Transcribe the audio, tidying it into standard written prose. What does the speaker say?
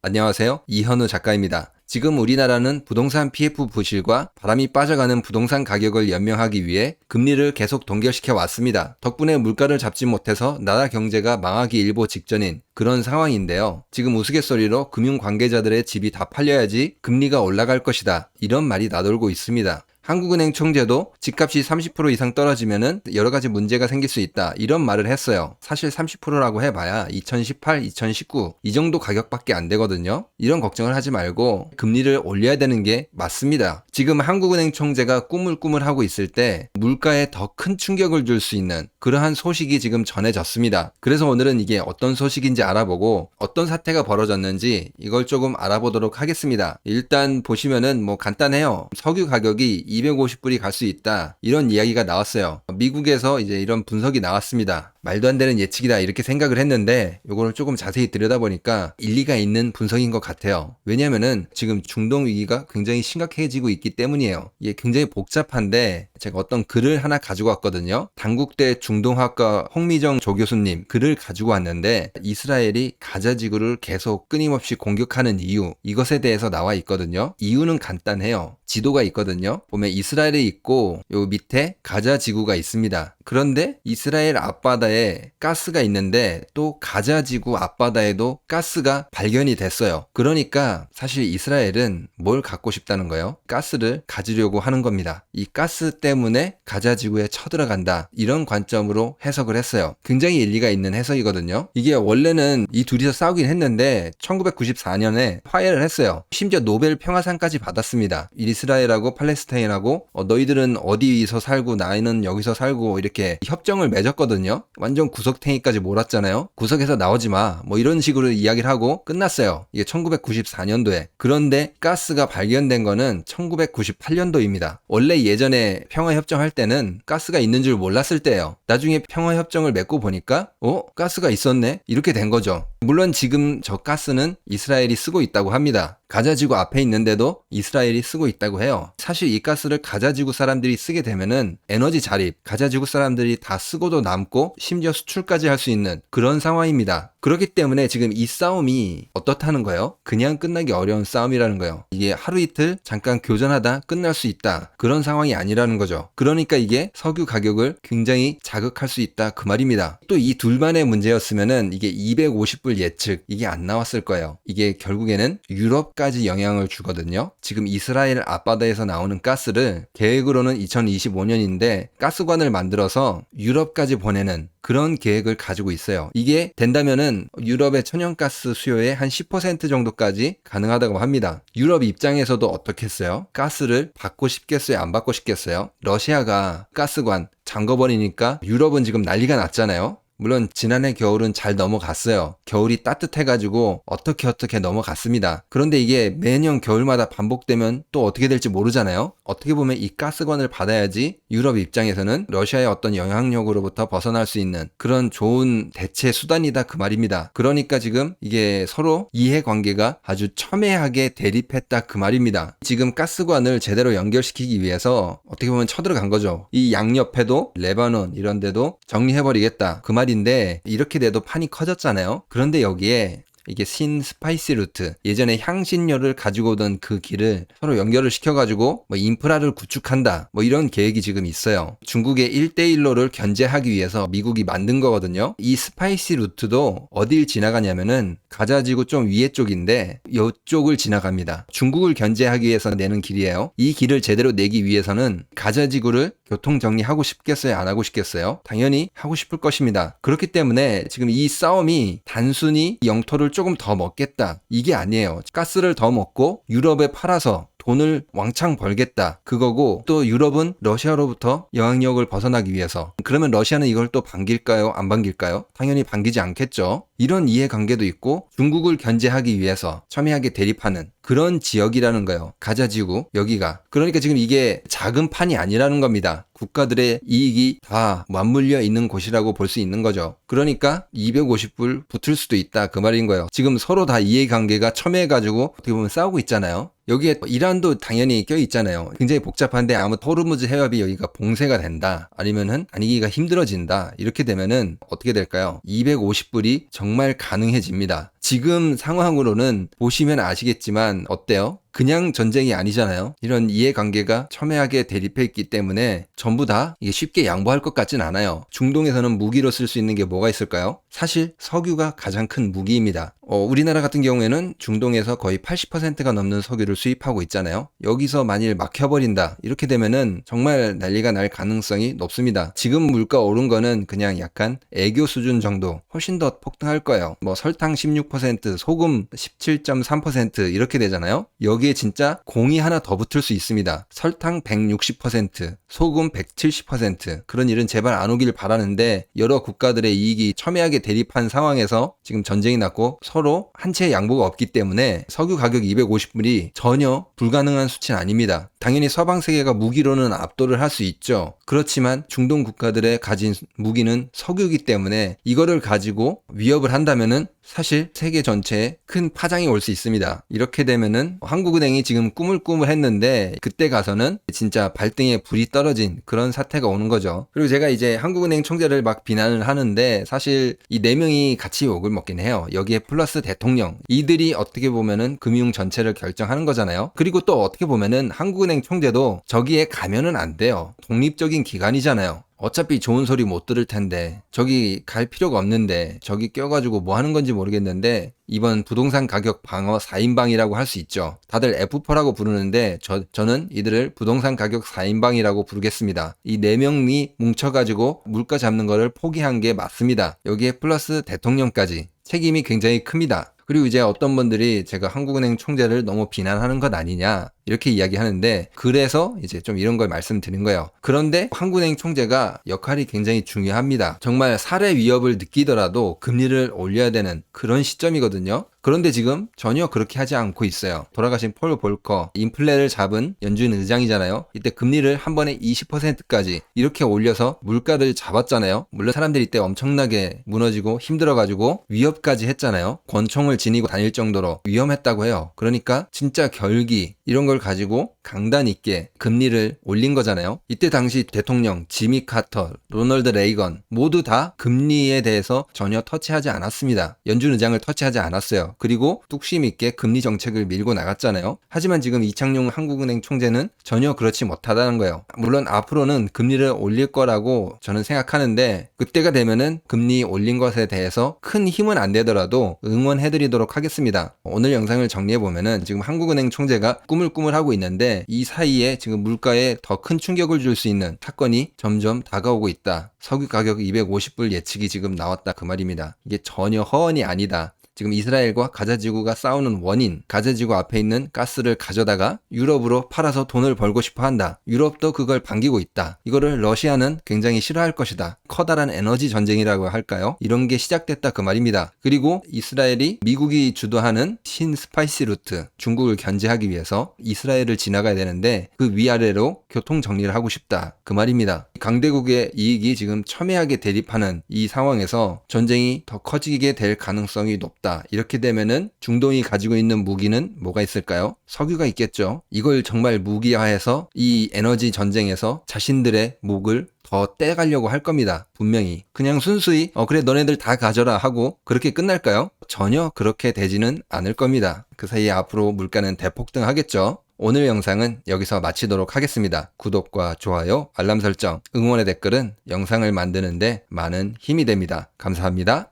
안녕하세요. 이현우 작가입니다. 지금 우리나라는 부동산 PF 부실과 바람이 빠져가는 부동산 가격을 연명하기 위해 금리를 계속 동결시켜 왔습니다. 덕분에 물가를 잡지 못해서 나라 경제가 망하기 일보 직전인 그런 상황인데요. 지금 우스갯소리로 금융 관계자들의 집이 다 팔려야지 금리가 올라갈 것이다. 이런 말이 나돌고 있습니다. 한국은행 총재도 집값이 30% 이상 떨어지면은 여러 가지 문제가 생길 수 있다. 이런 말을 했어요. 사실 30%라고 해봐야 2018, 2019 이 정도 가격밖에 안 되거든요. 이런 걱정을 하지 말고 금리를 올려야 되는 게 맞습니다. 지금 한국은행 총재가 꾸물꾸물하고 있을 때 물가에 더 큰 충격을 줄 수 있는 그러한 소식이 지금 전해졌습니다. 그래서 오늘은 이게 어떤 소식인지 알아보고 어떤 사태가 벌어졌는지 이걸 조금 알아보도록 하겠습니다. 일단 보시면은 간단해요. 석유 가격이 250불이 갈 수 있다. 이런 이야기가 나왔어요. 미국에서 이제 이런 분석이 나왔습니다. 말도 안 되는 예측이다 이렇게 생각을 했는데 요거를 조금 자세히 들여다보니까 일리가 있는 분석인 것 같아요. 왜냐면은 지금 중동 위기가 굉장히 심각해지고 있기 때문이에요. 이게 굉장히 복잡한데 제가 어떤 글을 하나 가지고 왔거든요. 단국대 중동학과 홍미정 조교수님 글을 가지고 왔는데 이스라엘이 가자 지구를 계속 끊임없이 공격하는 이유 이것에 대해서 나와 있거든요. 이유는 간단해요. 지도가 있거든요. 보면 이스라엘이 있고 요 밑에 가자 지구가 있습니다. 그런데 이스라엘 앞바다에 가스가 있는데 또 가자 지구 앞바다에도 가스가 발견이 됐어요. 그러니까 사실 이스라엘은 뭘 갖고 싶다는 거예요? 가스를 가지려고 하는 겁니다. 이 가스 때문에 가자 지구에 쳐들어간다. 이런 관점으로 해석을 했어요. 굉장히 일리가 있는 해석이거든요. 이게 원래는 이 둘이서 싸우긴 했는데 1994년에 화해를 했어요. 심지어 노벨 평화상까지 받았습니다. 이스라엘하고 팔레스타인하고 너희들은 어디서 살고 나는 여기서 살고 이렇게 협정을 맺었거든요. 완전 구석탱이까지 몰았잖아요. 구석에서 나오지 마. 이런 식으로 이야기를 하고 끝났어요. 이게 1994년도에. 그런데 가스가 발견된 거는 1998년도입니다. 원래 예전에 평화협정할 때는 가스가 있는 줄 몰랐을 때예요. 나중에 평화협정을 맺고 보니까 가스가 있었네? 이렇게 된 거죠. 물론 지금 저 가스는 이스라엘이 쓰고 있다고 합니다. 가자지구 앞에 있는데도 이스라엘이 쓰고 있다고 해요. 사실 이 가스를 가자지구 사람들이 쓰게 되면은 에너지 자립, 가자지구 사람들이 다 쓰고도 남고 심지어 수출까지 할 수 있는 그런 상황입니다. 그렇기 때문에 지금 이 싸움이 어떻다는 거예요? 그냥 끝나기 어려운 싸움이라는 거예요. 이게 하루 이틀 잠깐 교전하다 끝날 수 있다. 그런 상황이 아니라는 거죠. 그러니까 이게 석유 가격을 굉장히 자극할 수 있다. 그 말입니다. 또 이 둘만의 문제였으면은 이게 250불 예측 이게 안 나왔을 거예요. 이게 결국에는 유럽까지 영향을 주거든요. 지금 이스라엘 앞바다에서 나오는 가스를 계획으로는 2025년인데 가스관을 만들어서 유럽까지 보내는 그런 계획을 가지고 있어요. 이게 된다면은 유럽의 천연가스 수요의 한 10% 정도까지 가능하다고 합니다. 유럽 입장에서도 어떻겠어요? 가스를 받고 싶겠어요? 안 받고 싶겠어요? 러시아가 가스관 잠궈버리니까 유럽은 지금 난리가 났잖아요. 물론 지난해 겨울은 잘 넘어갔어요. 겨울이 따뜻해가지고 어떻게 넘어갔습니다. 그런데 이게 매년 겨울마다 반복되면 또 어떻게 될지 모르잖아요. 어떻게 보면 이 가스관을 받아야지 유럽 입장에서는 러시아의 어떤 영향력으로부터 벗어날 수 있는 그런 좋은 대체 수단이다 그 말입니다. 그러니까 지금 이게 서로 이해관계가 아주 첨예하게 대립했다 그 말입니다. 지금 가스관을 제대로 연결시키기 위해서 어떻게 보면 쳐들어간 거죠. 이 양옆에도 레바논 이런 데도 정리해버리겠다 그 말인데 이렇게 돼도 판이 커졌잖아요. 그런데 여기에 이게 스파이시 루트 예전에 향신료를 가지고 오던 그 길을 서로 연결을 시켜가지고 인프라를 구축한다 이런 계획이 지금 있어요. 중국의 1대1로를 견제하기 위해서 미국이 만든 거거든요. 이 스파이시 루트도 어딜 지나가냐면은 가자지구 좀 위에 쪽인데 이쪽을 지나갑니다. 중국을 견제하기 위해서 내는 길이에요. 이 길을 제대로 내기 위해서는 가자지구를 교통정리하고 싶겠어요? 안 하고 싶겠어요? 당연히 하고 싶을 것입니다. 그렇기 때문에 지금 이 싸움이 단순히 영토를 조금 더 먹겠다 이게 아니에요. 가스를 더 먹고 유럽에 팔아서 돈을 왕창 벌겠다 그거고 또 유럽은 러시아로부터 영향력을 벗어나기 위해서 그러면 러시아는 이걸 또 반길까요? 안 반길까요? 당연히 반기지 않겠죠. 이런 이해관계도 있고 중국을 견제하기 위해서 첨예하게 대립하는 그런 지역이라는 거예요. 가자지구 여기가. 그러니까 지금 이게 작은 판이 아니라는 겁니다. 국가들의 이익이 다 맞물려 있는 곳이라고 볼 수 있는 거죠. 그러니까 250불 붙을 수도 있다 그 말인 거예요. 지금 서로 다 이해관계가 첨예해가지고 어떻게 보면 싸우고 있잖아요. 여기에 이란도 당연히 껴있잖아요. 굉장히 복잡한데 아무 호르무즈 해협이 여기가 봉쇄가 된다. 아니면은 다니기가 힘들어진다. 이렇게 되면은 어떻게 될까요? 250불이 정말 가능해집니다. 지금 상황으로는 보시면 아시겠지만 어때요? 그냥 전쟁이 아니잖아요. 이런 이해관계가 첨예하게 대립해 있기 때문에 전부 다 이게 쉽게 양보할 것 같진 않아요. 중동에서는 무기로 쓸 수 있는 게 뭐가 있을까요? 사실 석유가 가장 큰 무기입니다. 우리나라 같은 경우에는 중동에서 거의 80%가 넘는 석유를 수입하고 있잖아요. 여기서 만일 막혀버린다 이렇게 되면은 정말 난리가 날 가능성이 높습니다. 지금 물가 오른 거는 그냥 약간 애교 수준 정도, 훨씬 더 폭등할 거예요. 뭐 설탕 16%, 소금 17.3% 이렇게 되잖아요. 여기에 진짜 공이 하나 더 붙을 수 있습니다. 설탕 160%, 소금 170%. 그런 일은 제발 안 오길 바라는데 여러 국가들의 이익이 첨예하게 대립한 상황에서 지금 전쟁이 났고 서로 한 채의 양보가 없기 때문에 석유 가격 250불이 전혀 불가능한 수치는 아닙니다. 당연히 서방 세계가 무기로는 압도를 할 수 있죠. 그렇지만 중동 국가들의 가진 무기는 석유이기 때문에 이거를 가지고 위협을 한다면은 사실 세계 전체에 큰 파장이 올 수 있습니다. 이렇게 되면은 한국은행이 지금 꾸물꾸물했는데 그때 가서는 진짜 발등에 불이 떨어진 그런 사태가 오는 거죠. 그리고 제가 이제 한국은행 총재를 막 비난을 하는데 사실 이 네 명이 같이 욕을 먹긴 해요. 여기에 플러스 대통령, 이들이 어떻게 보면은 금융 전체를 결정하는 거잖아요. 그리고 또 어떻게 보면은 한국은행 총재도 저기에 가면은 안 돼요. 독립적인 기관이잖아요. 어차피 좋은 소리 못 들을 텐데 저기 갈 필요가 없는데 저기 껴가지고 뭐 하는 건지 모르겠는데 이번 부동산 가격 방어 4인방이라고 할 수 있죠. 다들 F4라고 부르는데 저는 이들을 부동산 가격 4인방이라고 부르겠습니다. 이 4명이 뭉쳐가지고 물가 잡는 거를 포기한 게 맞습니다. 여기에 플러스 대통령까지 책임이 굉장히 큽니다. 그리고 이제 어떤 분들이 제가 한국은행 총재를 너무 비난하는 것 아니냐 이렇게 이야기하는데 그래서 이제 좀 이런 걸 말씀드린 거예요. 그런데 한국은행 총재가 역할이 굉장히 중요합니다. 정말 살해 위협을 느끼더라도 금리를 올려야 되는 그런 시점이거든요. 그런데 지금 전혀 그렇게 하지 않고 있어요. 돌아가신 폴 볼커, 인플레를 잡은 연준 의장이잖아요. 이때 금리를 한 번에 20%까지 이렇게 올려서 물가를 잡았잖아요. 물론 사람들이 이때 엄청나게 무너지고 힘들어가지고 위협까지 했잖아요. 권총을 지니고 다닐 정도로 위험했다고 해요. 그러니까 진짜 결기 이런 걸 가지고 강단 있게 금리를 올린 거잖아요. 이때 당시 대통령 지미 카터, 로널드 레이건 모두 다 금리에 대해서 전혀 터치하지 않았습니다. 연준 의장을 터치하지 않았어요. 그리고 뚝심 있게 금리 정책을 밀고 나갔잖아요. 하지만 지금 이창용 한국은행 총재는 전혀 그렇지 못하다는 거예요. 물론 앞으로는 금리를 올릴 거라고 저는 생각하는데 그때가 되면은 금리 올린 것에 대해서 큰 힘은 안 되더라도 응원해드리도록 하겠습니다. 오늘 영상을 정리해보면은 지금 한국은행 총재가 꾸물꾸물하고 있는데 이 사이에 지금 물가에 더 큰 충격을 줄 수 있는 사건이 점점 다가오고 있다. 석유 가격 250불 예측이 지금 나왔다 그 말입니다. 이게 전혀 허언이 아니다. 지금 이스라엘과 가자지구가 싸우는 원인, 가자지구 앞에 있는 가스를 가져다가 유럽으로 팔아서 돈을 벌고 싶어 한다. 유럽도 그걸 반기고 있다. 이거를 러시아는 굉장히 싫어할 것이다. 커다란 에너지 전쟁이라고 할까요? 이런 게 시작됐다 그 말입니다. 그리고 이스라엘이 미국이 주도하는 신스파이시 루트, 중국을 견제하기 위해서 이스라엘을 지나가야 되는데 그 위아래로 교통 정리를 하고 싶다 그 말입니다. 강대국의 이익이 지금 첨예하게 대립하는 이 상황에서 전쟁이 더 커지게 될 가능성이 높다. 이렇게 되면은 중동이 가지고 있는 무기는 뭐가 있을까요? 석유가 있겠죠. 이걸 정말 무기화해서 이 에너지 전쟁에서 자신들의 목을 더 떼가려고 할 겁니다. 분명히. 그냥 순수히 그래 너네들 다 가져라 하고 그렇게 끝날까요? 전혀 그렇게 되지는 않을 겁니다. 그 사이에 앞으로 물가는 대폭등하겠죠. 오늘 영상은 여기서 마치도록 하겠습니다. 구독과 좋아요, 알람 설정, 응원의 댓글은 영상을 만드는데 많은 힘이 됩니다. 감사합니다.